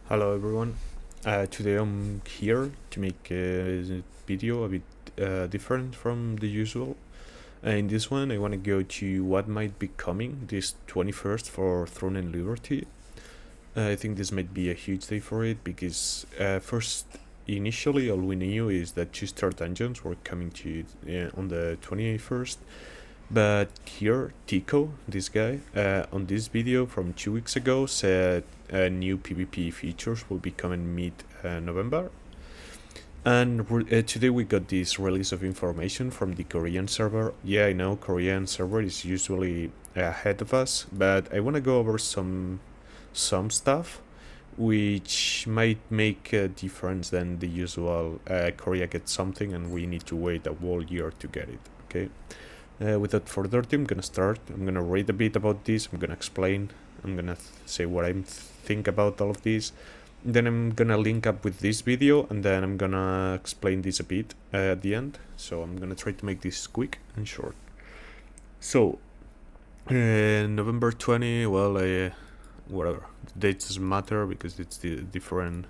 Hello everyone. Today I'm here to make a video a bit different from the usual. In this one, I want to go to what might be coming this 21st for Throne and Liberty. I think this might be a huge day for it because first, initially, all we knew is that 2-star dungeons were coming to on the 21st. But here, Tico, this guy, on this video from 2 weeks ago said new PvP features will be coming mid-November. And today we got this release of information from the Korean server. Yeah, I know Korean server is usually ahead of us, but I want to go over some stuff which might make a difference than the usual Korea gets something and we need to wait a whole year to get it, okay? Without further ado, I'm gonna start. I'm gonna read a bit about this. I'm gonna explain. I'm gonna say what I think about all of this. Then I'm gonna link up with this video, and then I'm gonna explain this a bit at the end. So I'm gonna try to make this quick and short. So, November 20. Well, whatever. The dates doesn't matter because it's the different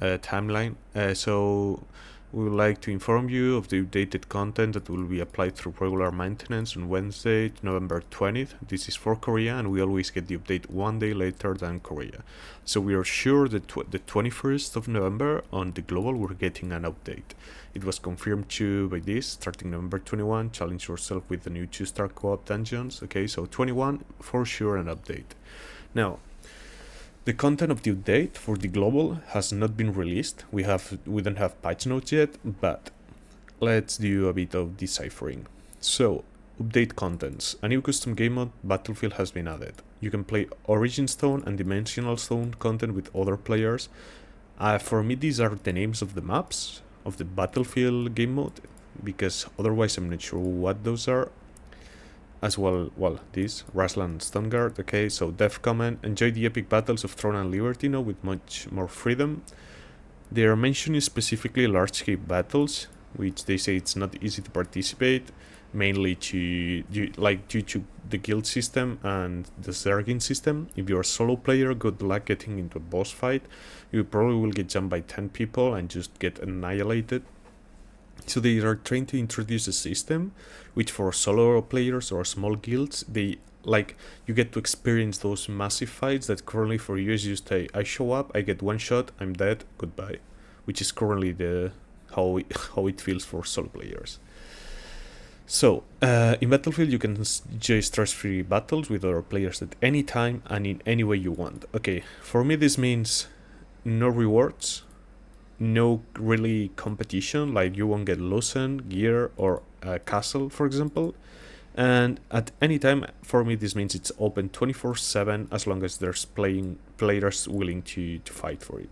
timeline. So we would like to inform you of the updated content that will be applied through regular maintenance on Wednesday, November 20th. This is for Korea, and we always get the update one day later than Korea. So we are sure that the 21st of November on the global we're getting an update. It was confirmed too by this, starting November 21, challenge yourself with the new 2-star co-op dungeons. Okay, so 21, for sure an update. Now, the content of the update for the global has not been released. We don't have patch notes yet, but let's do a bit of deciphering. So, update contents. A new custom game mode, Battlefield, has been added. You can play Origin Stone and Dimensional Stone content with other players. For me, these are the names of the maps of the Battlefield game mode, because otherwise I'm not sure what those are. As well, this, Raslan and Stoneguard, okay, so Dev comment, enjoy the epic battles of Throne and Liberty now with much more freedom. They are mentioning specifically large-scale battles, which they say it's not easy to participate, mainly due to the guild system and the Zergin system. If you're a solo player, good luck getting into a boss fight. You probably will get jumped by 10 people and just get annihilated. So they are trying to introduce a system which for solo players or small guilds, you get to experience those massive fights that currently for you is just I show up, I get one shot, I'm dead, goodbye, which is currently how it feels for solo players. So, in Battlefield you can enjoy stress-free battles with other players at any time and in any way you want. Okay, for me this means no rewards, no really competition, like you won't get Lucen, gear, or a castle, for example. And at any time, for me, this means it's open 24/7 as long as there's players willing to fight for it.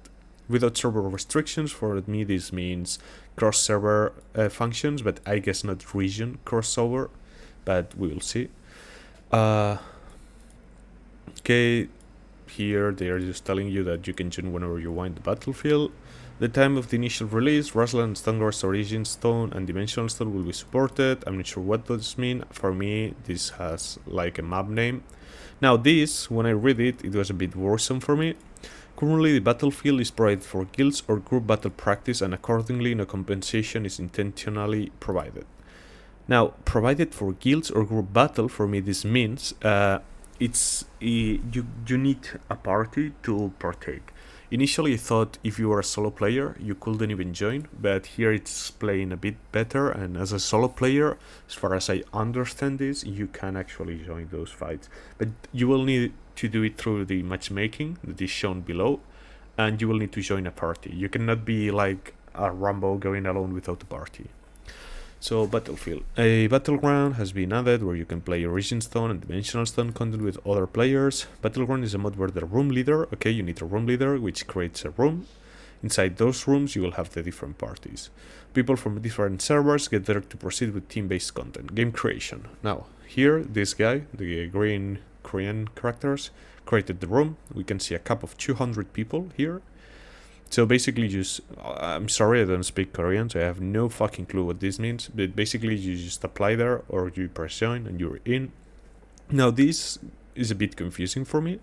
Without server restrictions, for me, this means cross-server functions, but I guess not region crossover, but we will see. Okay, here they are just telling you that you can join whenever you want the Battlefield. The time of the initial release, Raslan and Stoneguard's Origin Stone and Dimensional Stone will be supported. I'm not sure what does mean. For me, this has like a map name. Now this, when I read it, it was a bit worrisome for me. Currently, the battlefield is provided for guilds or group battle practice, and accordingly, no compensation is intentionally provided. Now, provided for guilds or group battle, for me this means you need a party to partake. Initially I thought if you were a solo player you couldn't even join, but here it's playing a bit better, and as a solo player, as far as I understand this, you can actually join those fights. But you will need to do it through the matchmaking that is shown below, and you will need to join a party. You cannot be like a Rambo going alone without a party. So, Battlefield. A battleground has been added where you can play Origin Stone and Dimensional Stone content with other players. Battleground is a mod where the room leader, okay, you need a room leader, which creates a room. Inside those rooms, you will have the different parties. People from different servers get there to proceed with team-based content. Game creation. Now, here, this guy, the green Korean characters, created the room. We can see a cap of 200 people here. So basically I'm sorry I don't speak Korean, so I have no fucking clue what this means, but basically you just apply there or you press join and you're in. Now this is a bit confusing for me.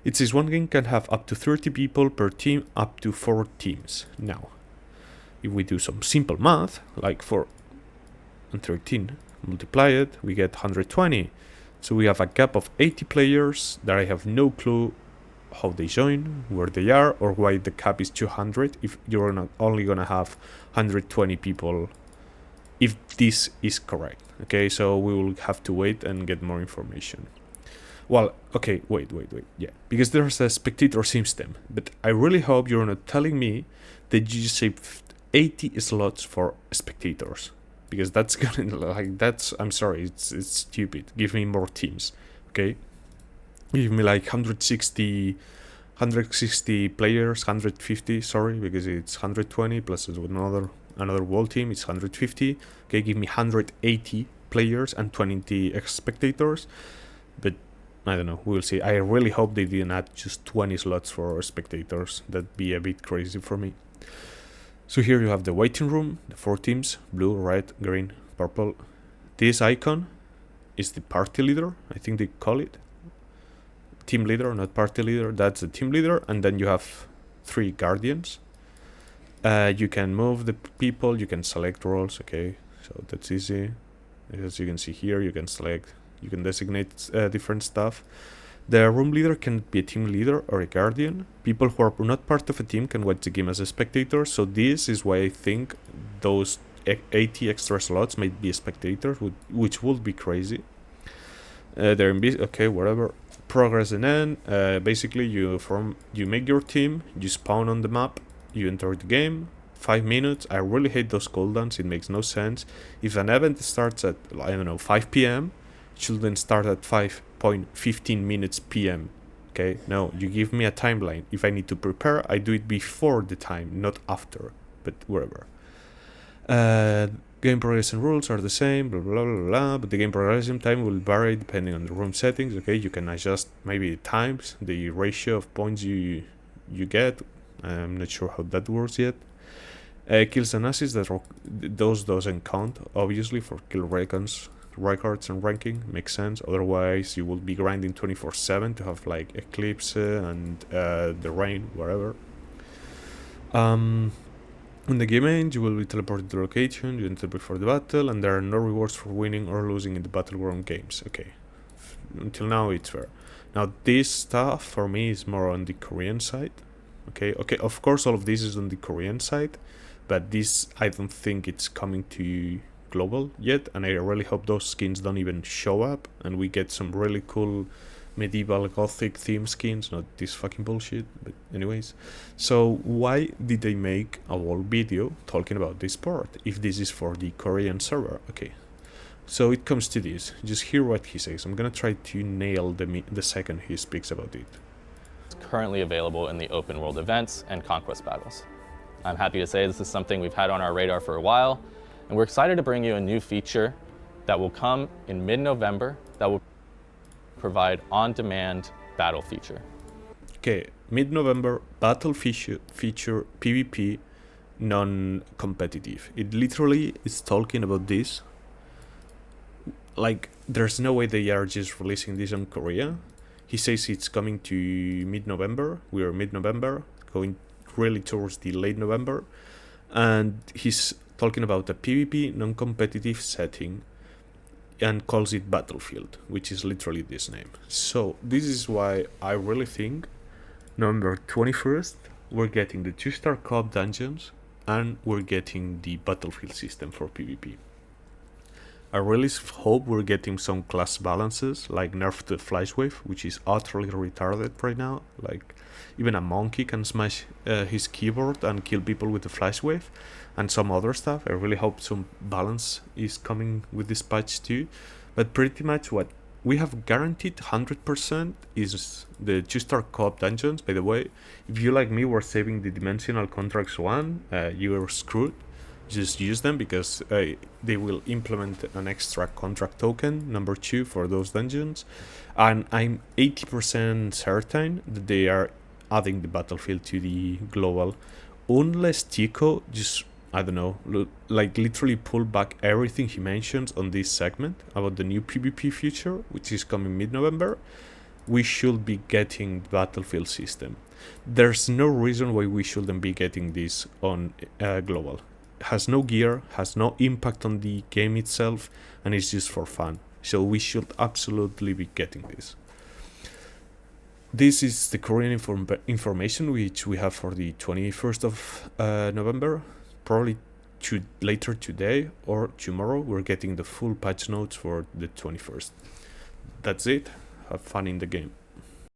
It says one game can have up to 30 people per team, up to 4 teams. Now, if we do some simple math, like 4 and 13, multiply it, we get 120. So we have a gap of 80 players that I have no clue how they join, where they are, or why the cap is 200 if you're not only gonna have 120 people, if this is correct. Okay, so we will have to wait and get more information. Well, okay, wait, yeah, because there's a spectator system, but I really hope you're not telling me that you saved 80 slots for spectators, because that's gonna, like, that's, I'm sorry, it's stupid. Give me more teams, okay? Give me like 160 players, 150, sorry, because it's 120 plus another world team, it's 150. Okay, give me 180 players and 20 spectators, but I don't know, we'll see. I really hope they didn't add just 20 slots for spectators. That'd be a bit crazy for me. So here you have the waiting room, the 4 teams, blue, red, green, purple. This icon is the party leader, I think they call it. Team leader, not party leader, that's the team leader. And then you have 3 guardians. You can move the people, you can select roles, okay, so that's easy. As you can see here, you can select, you can designate different stuff. The room leader can be a team leader or a guardian. People who are not part of a team can watch the game as a spectator. So this is why I think those 80 extra slots might be spectators, which would be crazy. They're in okay, whatever. Progress and end. Basically, you make your team, you spawn on the map, you enter the game. 5 minutes. I really hate those cooldowns. It makes no sense. If an event starts at, I don't know, 5 p.m., it should then start at 5.15 minutes p.m. Okay, no, you give me a timeline. If I need to prepare, I do it before the time, not after, but wherever. Game progression rules are the same, blah, blah, blah, blah, but the game progression time will vary depending on the room settings. Okay, you can adjust maybe the times, the ratio of points you get. I'm not sure how that works yet. Kills and assists, those doesn't count, obviously, for kill records and ranking. Makes sense. Otherwise, you will be grinding 24/7 to have like Eclipse and the Rain, wherever. In the game end, you will be teleported to the location you entered before the battle, and there are no rewards for winning or losing in the battleground games. Okay, until now it's fair. Now this stuff for me is more on the Korean side. Okay, of course all of this is on the Korean side, but this, I don't think it's coming to global yet, and I really hope those skins don't even show up and we get some really cool medieval gothic theme skins, not this fucking bullshit. But anyways, so why did they make a whole video talking about this port if this is for the Korean server? Okay, so it comes to this. Just hear what he says. I'm gonna try to nail the second he speaks about it. It's currently available in the open world events and conquest battles. I'm happy to say this is something we've had on our radar for a while, and we're excited to bring you a new feature that will come in mid-November that will provide on-demand battle feature. Okay, mid-November battle feature PvP non-competitive. It literally is talking about this. Like, there's no way they are just releasing this on Korea. He says it's coming to mid-November. We are mid-November, going really towards the late November, and he's talking about a PvP non-competitive setting and calls it Battlefield, which is literally this name. So this is why I really think November 21st we're getting the 2-star co-op dungeons and we're getting the Battlefield system for PvP. I really hope we're getting some class balances, like nerf the flash wave, which is utterly retarded right now. Like, even a monkey can smash his keyboard and kill people with the flash wave, and some other stuff. I really hope some balance is coming with this patch too. But pretty much what we have guaranteed 100% is the 2-star co-op dungeons. By the way, if you, like me, were saving the Dimensional Contracts 1, you are screwed. Just use them, because they will implement an extra contract token, number 2, for those dungeons. And I'm 80% certain that they are adding the Battlefield to the global. Unless Tico just, I don't know, like literally pull back everything he mentions on this segment about the new PvP feature, which is coming mid-November. we should be getting Battlefield system. There's no reason why we shouldn't be getting this on global. Has no gear, has no impact on the game itself, and it's just for fun. So we should absolutely be getting this. This is the current information which we have for the 21st of November. Probably later today or tomorrow we're getting the full patch notes for the 21st. That's it. Have fun in the game.